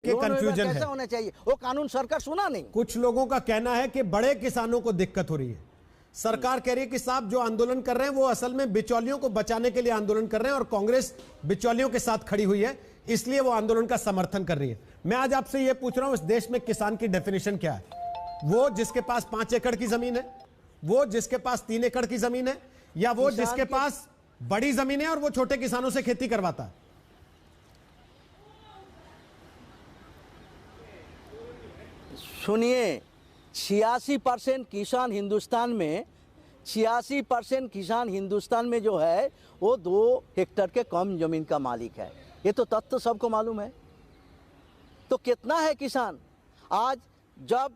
के कंफ्यूजन है। कैसा होना चाहिए वो कानून सरकार सुना नहीं। कुछ लोगों का कहना है कि बड़े किसानों को दिक्कत हो रही है। सरकार कह रही है कि साहब जो आंदोलन कर रहे हैं वो असल में बिचौलियों को बचाने के लिए आंदोलन कर रहे हैं और कांग्रेस बिचौलियों के साथ खड़ी हुई है, इसलिए वो आंदोलन का समर्थन कर रही है। मैं आज आपसे ये पूछ रहा हूं, इस देश में किसान की डेफिनेशन क्या है? वो जिसके पास 5 एकड़ की जमीन है, वो जिसके पास 3 एकड़ की जमीन है, या वो जिसके पास बड़ी जमीन है और वो छोटे किसानों से खेती करवाता है? सुनिए, 86% किसान हिंदुस्तान में 86% किसान हिंदुस्तान में जो है वो 2 हेक्टेयर के कम जमीन का मालिक है। ये तो तथ्य सबको मालूम है। तो कितना है किसान? आज जब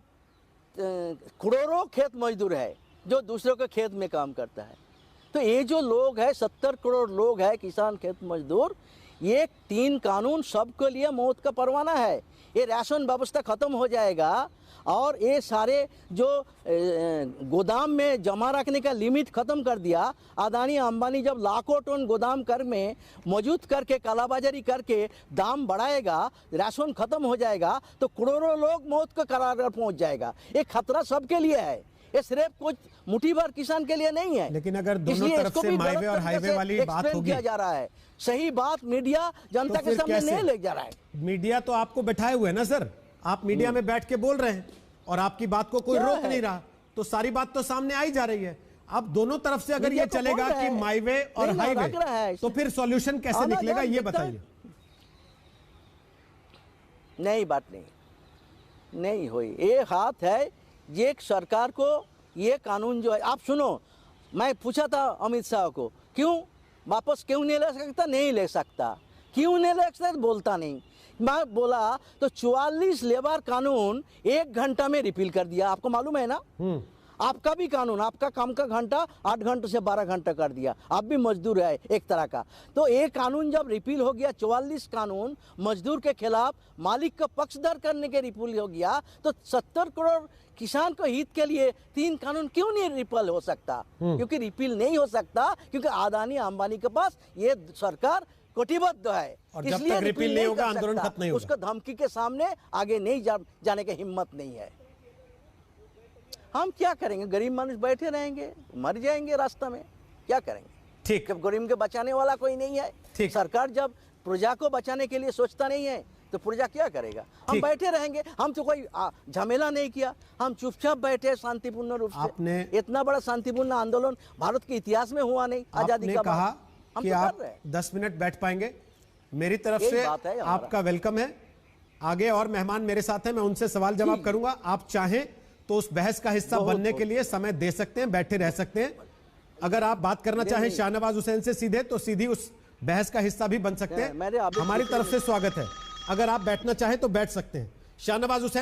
करोड़ों खेत मजदूर है जो दूसरों के खेत में काम करता है, तो ये जो लोग है 70 करोड़ लोग है किसान खेत मजदूर, ये 3 कानून सबके लिए मौत का परवाना है। ये राशन व्यवस्था खत्म हो जाएगा और ये सारे जो गोदाम में जमा रखने का लिमिट खत्म कर दिया। अदानी अंबानी जब लाखों टन गोदाम कर में मौजूद करके कालाबाजारी करके दाम बढ़ाएगा, राशन खत्म हो जाएगा, तो करोड़ों लोग मौत के कगार पहुंच जाएगा। ये खतरा सबके लिए है, ये सिर्फ कुछ मुट्ठी भर किसान के लिए नहीं है। लेकिन अगर दोनों तरफ से माईवे और हाईवे वाली बात होगी, किया जा रहा है सही बात, मीडिया जनता के सामने नहीं ले जा रहा है। मीडिया तो आपको बैठाए हुए है ना सर, आप मीडिया में बैठ के बोल रहे हैं और आपकी बात को कोई रोक नहीं रहा, तो सारी बात तो सामने आई जा रही है। अब दोनों तरफ से अगर ये चलेगा कि माईवे और हाईवे, तो फिर सॉल्यूशन कैसे निकलेगा ये बताइए। नहीं, बात नहीं हुई। ये हाथ है ये सरकार को, ये कानून जो है, आप सुनो, मैं पूछा था अमित शाह को, क्यों वापस क्यों नहीं ले सकता? नहीं ले सकता। क्यों नहीं ले सकता? बोलता नहीं। मैं बोला तो 44 लेबर कानून 1 घंटा में रिपील कर दिया। आपको मालूम है ना? आपका भी कानून, आपका काम का घंटा 8 घंटे से 12 घंटा कर दिया। आप भी मजदूर है एक तरह का। तो एक कानून जब रिपील हो गया, 44 कानून मजदूर के खिलाफ मालिक का पक्षधर करने के रिपील हो गया, तो 70 करोड़ किसान को हित के लिए 3 कानून क्यों नहीं रिपील हो सकता? क्योंकि रिपील नहीं हो सकता क्योंकि अदानी अंबानी के पास ये सरकार कटिबद्ध है, और जब तक रिपील नहीं होगा आंदोलन खत्म नहीं होगा। उसका धमकी के सामने आगे नहीं जाने की हिम्मत नहीं है। हम क्या करेंगे? गरीब मानुष बैठे रहेंगे, मर जाएंगे रास्ता में, क्या करेंगे? ठीक, जब गरीब के बचाने वाला कोई नहीं है, ठीक, सरकार जब प्रजा को बचाने के लिए सोचता नहीं है, तो प्रजा क्या करेगा? हम बैठे रहेंगे। हम तो कोई झमेला नहीं किया, हम चुपचाप बैठे शांतिपूर्ण रूप से। आपने इतना बड़ा शांतिपूर्ण आंदोलन भारत के इतिहास में हुआ नहीं। आजादी का कहा कि तो आप 10 मिनट बैठ पाएंगे, मेरी तरफ से आपका वेलकम है। आगे और मेहमान मेरे साथ हैं, मैं उनसे सवाल जवाब करूंगा। आप चाहें तो उस बहस का हिस्सा बनने के लिए समय दे सकते हैं, बैठे रह सकते हैं। अगर आप बात करना चाहें शाहनवाज हुसैन से सीधे, तो सीधी उस बहस का हिस्सा भी बन सकते हैं। हमारी तरफ से स्वागत है। अगर आप बैठना चाहें तो बैठ सकते हैं। शाहनवाज हुसैन